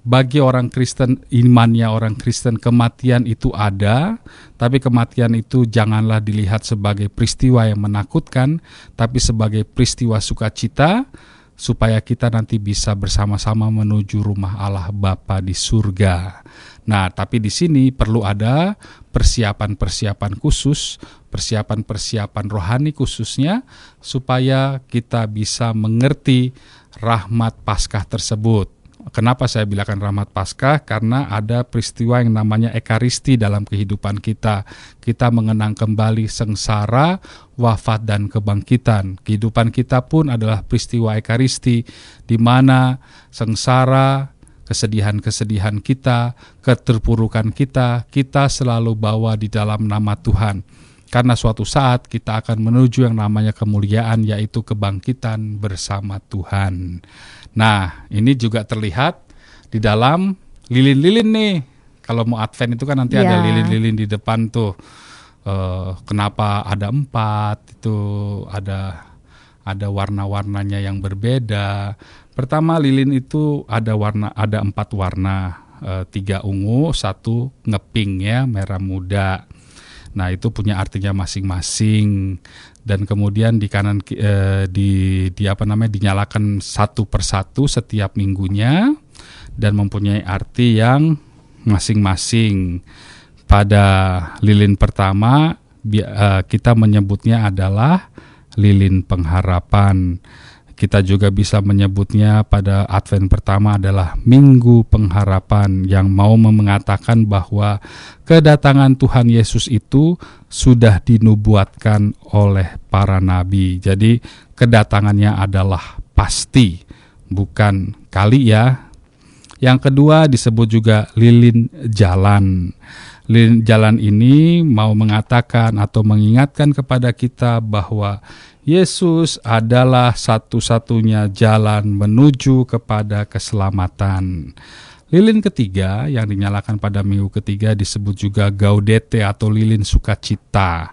Bagi orang Kristen, imannya orang Kristen, kematian itu ada, tapi kematian itu janganlah dilihat sebagai peristiwa yang menakutkan, tapi sebagai peristiwa sukacita, supaya kita nanti bisa bersama-sama menuju rumah Allah Bapa di surga. Nah, tapi di sini perlu ada persiapan-persiapan khusus, persiapan-persiapan rohani khususnya, supaya kita bisa mengerti rahmat Paskah tersebut. Kenapa saya bilangkan rahmat Paskah? Karena ada peristiwa yang namanya Ekaristi dalam kehidupan kita. Kita mengenang kembali sengsara, wafat, dan kebangkitan. Kehidupan kita pun adalah peristiwa Ekaristi, di mana sengsara, kesedihan-kesedihan kita, keterpurukan kita selalu bawa di dalam nama Tuhan. Karena suatu saat kita akan menuju yang namanya kemuliaan, yaitu kebangkitan bersama Tuhan. Nah, ini juga terlihat di dalam lilin-lilin nih. Kalau mau Advent itu kan nanti ada lilin-lilin di depan tuh. Kenapa ada 4? Itu ada warna-warnanya yang berbeda. Pertama, lilin itu ada 4 warna. 3 ungu, 1 ngeping ya, merah muda. Nah, itu punya artinya masing-masing. Dan kemudian di kanan dinyalakan satu persatu setiap minggunya dan mempunyai arti yang masing-masing. Pada lilin pertama kita menyebutnya adalah lilin pengharapan. Kita juga bisa menyebutnya pada Advent pertama adalah Minggu Pengharapan, yang mau mengatakan bahwa kedatangan Tuhan Yesus itu sudah dinubuatkan oleh para nabi. Jadi kedatangannya adalah pasti, bukan kali ya. Yang kedua disebut juga lilin jalan. Lilin jalan ini mau mengatakan atau mengingatkan kepada kita bahwa Yesus adalah satu-satunya jalan menuju kepada keselamatan. Lilin ketiga yang dinyalakan pada minggu ketiga disebut juga Gaudete atau lilin sukacita.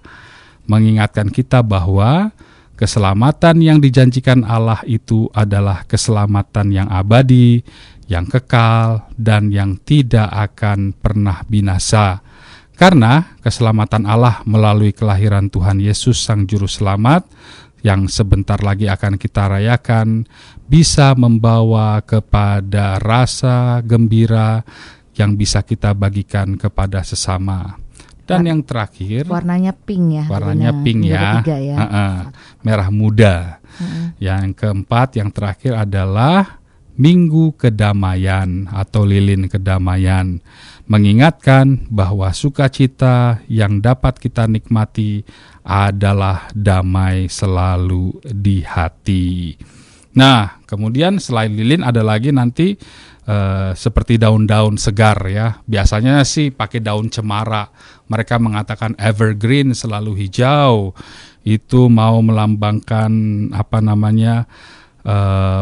Mengingatkan kita bahwa keselamatan yang dijanjikan Allah itu adalah keselamatan yang abadi, yang kekal, dan yang tidak akan pernah binasa. Karena keselamatan Allah melalui kelahiran Tuhan Yesus Sang Juru Selamat, yang sebentar lagi akan kita rayakan, bisa membawa kepada rasa gembira yang bisa kita bagikan kepada sesama. Dan yang terakhir, warnanya pink ya. Warnanya pink ya. Merah muda. Yang keempat, yang terakhir adalah Minggu Kedamaian atau lilin kedamaian, mengingatkan bahwa sukacita yang dapat kita nikmati adalah damai selalu di hati. Nah, kemudian selain lilin ada lagi nanti seperti daun-daun segar ya. Biasanya sih pakai daun cemara. Mereka mengatakan evergreen, selalu hijau. Itu mau melambangkan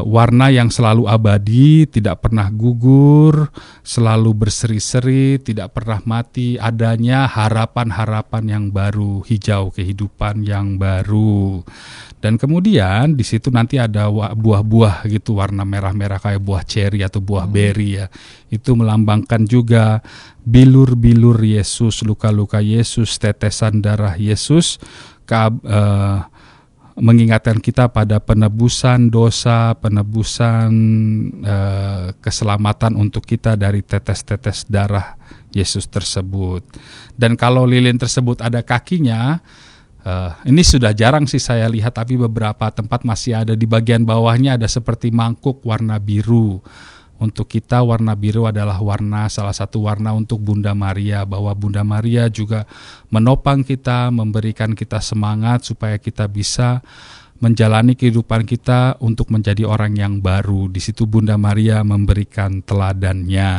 warna yang selalu abadi, tidak pernah gugur, selalu berseri-seri, tidak pernah mati, adanya harapan-harapan yang baru, hijau kehidupan yang baru. Dan kemudian di situ nanti ada buah-buah gitu warna merah-merah kayak buah ceri atau buah beri ya. Itu melambangkan juga bilur-bilur Yesus, luka-luka Yesus, tetesan darah Yesus, mengingatkan kita pada penebusan dosa, penebusan keselamatan untuk kita dari tetes-tetes darah Yesus tersebut. Dan kalau lilin tersebut ada kakinya, ini sudah jarang sih saya lihat, tapi beberapa tempat masih ada. Di bagian bawahnya ada seperti mangkuk warna biru. Untuk kita warna biru adalah salah satu warna untuk Bunda Maria, bahwa Bunda Maria juga menopang kita, memberikan kita semangat supaya kita bisa menjalani kehidupan kita untuk menjadi orang yang baru. Di situ Bunda Maria memberikan teladannya.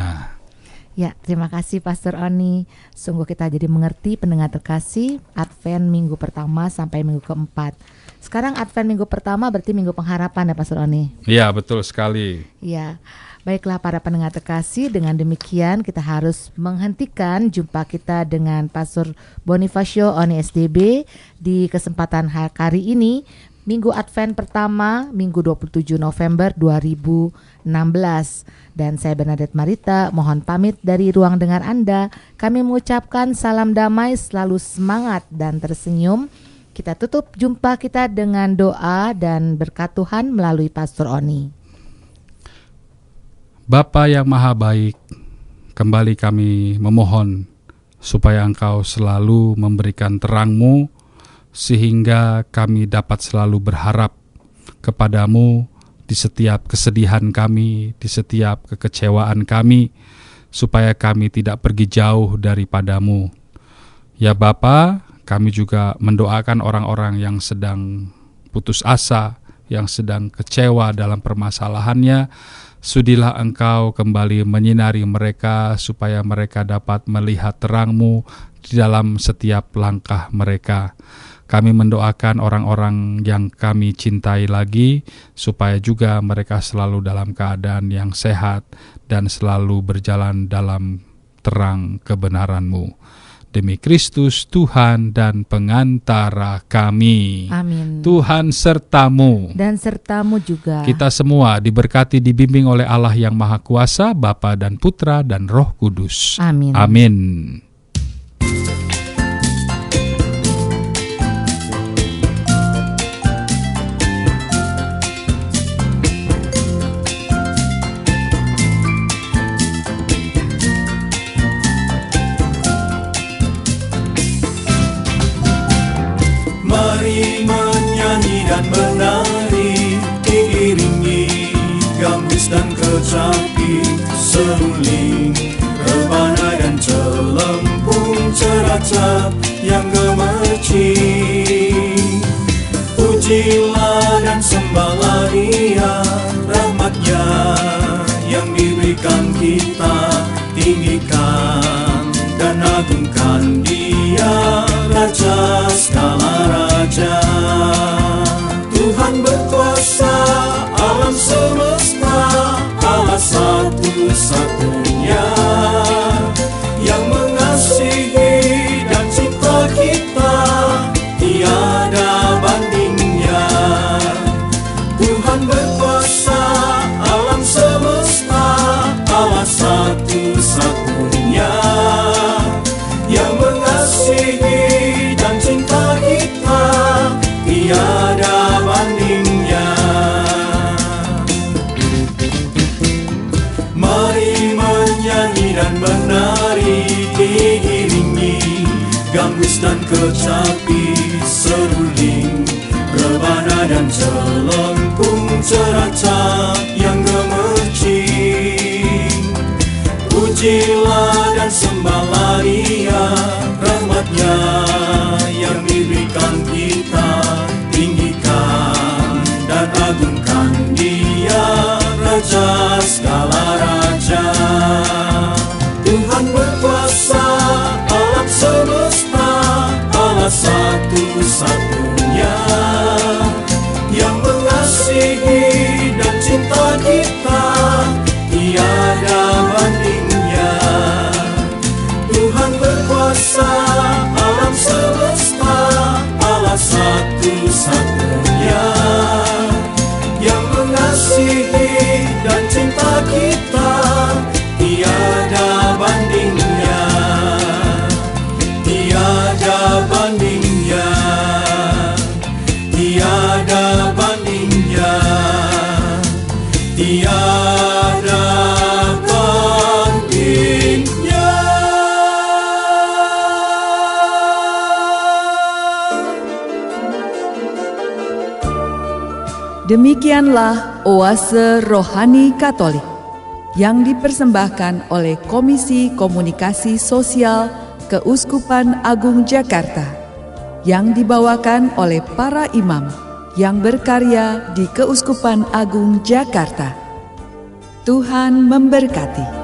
Ya, terima kasih Pastor Oni. Sungguh kita jadi mengerti pendengar terkasih, Advent minggu pertama sampai minggu keempat. Sekarang Advent minggu pertama berarti minggu pengharapan ya Pastor Oni? Iya, betul sekali. Ya, baiklah para pendengar terkasih, dengan demikian kita harus menghentikan jumpa kita dengan Pastor Bonifacio Oni SDB di kesempatan kali ini, Minggu Advent pertama, Minggu 27 November 2016. Dan saya Bernadette Marita mohon pamit dari ruang dengar Anda. Kami mengucapkan salam damai, selalu semangat dan tersenyum. Kita tutup jumpa kita dengan doa dan berkat Tuhan melalui Pastor Oni. Bapa yang Maha Baik, kembali kami memohon supaya Engkau selalu memberikan terang-Mu, sehingga kami dapat selalu berharap kepadamu di setiap kesedihan kami, di setiap kekecewaan kami, supaya kami tidak pergi jauh daripadamu. Ya Bapa, kami juga mendoakan orang-orang yang sedang putus asa, yang sedang kecewa dalam permasalahannya. Sudilah Engkau kembali menyinari mereka, supaya mereka dapat melihat terang-Mu di dalam setiap langkah mereka. Kami mendoakan orang-orang yang kami cintai lagi, supaya juga mereka selalu dalam keadaan yang sehat dan selalu berjalan dalam terang kebenaran-Mu. Demi Kristus Tuhan dan pengantara kami. Amin. Tuhan sertamu. Dan sertamu juga. Kita semua diberkati, dibimbing oleh Allah yang Maha Kuasa, Bapa dan Putra dan Roh Kudus. Amin. Amin. Mari menyanyi dan menari, diiringi gambus dan kecapi, seruling, rebana dan celempung, ceracap yang gemercik. Pujilah dan sembahlah Dia, rahmat-Nya yang diberikan kita, tinggikan dan agungkan Dia, Raja segala raja. Tuhan berkuasa alam semesta, Allah satu-satunya yang mengasihi dan cinta kita, tiada bandingnya. Tuhan berkuasa alam semesta, Allah satu-satunya yang mengasihi dan cinta kita, tiada bandingnya. Mari menyanyi dan menari, diiringi gambus dan kecapi, seruling, rebana dan celempung, ceracap yang gemercik. Pujilah dan sembahlah Dia, rahmat-Nya yang diberikan kita, tinggikan dan agungkan Dia, Raja segala raja. Tuhan berkuasa alam semesta, Allah satu-satunya yang mengasihi dan cinta kita, tiada bandingnya. Tuhan berkuasa alam semesta, Allah satu-satunya yang mengasihi dan cinta kita, tiada bandingnya, tiada bandingnya, tiada bandingnya, tiada bandingnya. Demikianlah Oase Rohani Katolik yang dipersembahkan oleh Komisi Komunikasi Sosial Keuskupan Agung Jakarta, yang dibawakan oleh para imam yang berkarya di Keuskupan Agung Jakarta. Tuhan memberkati.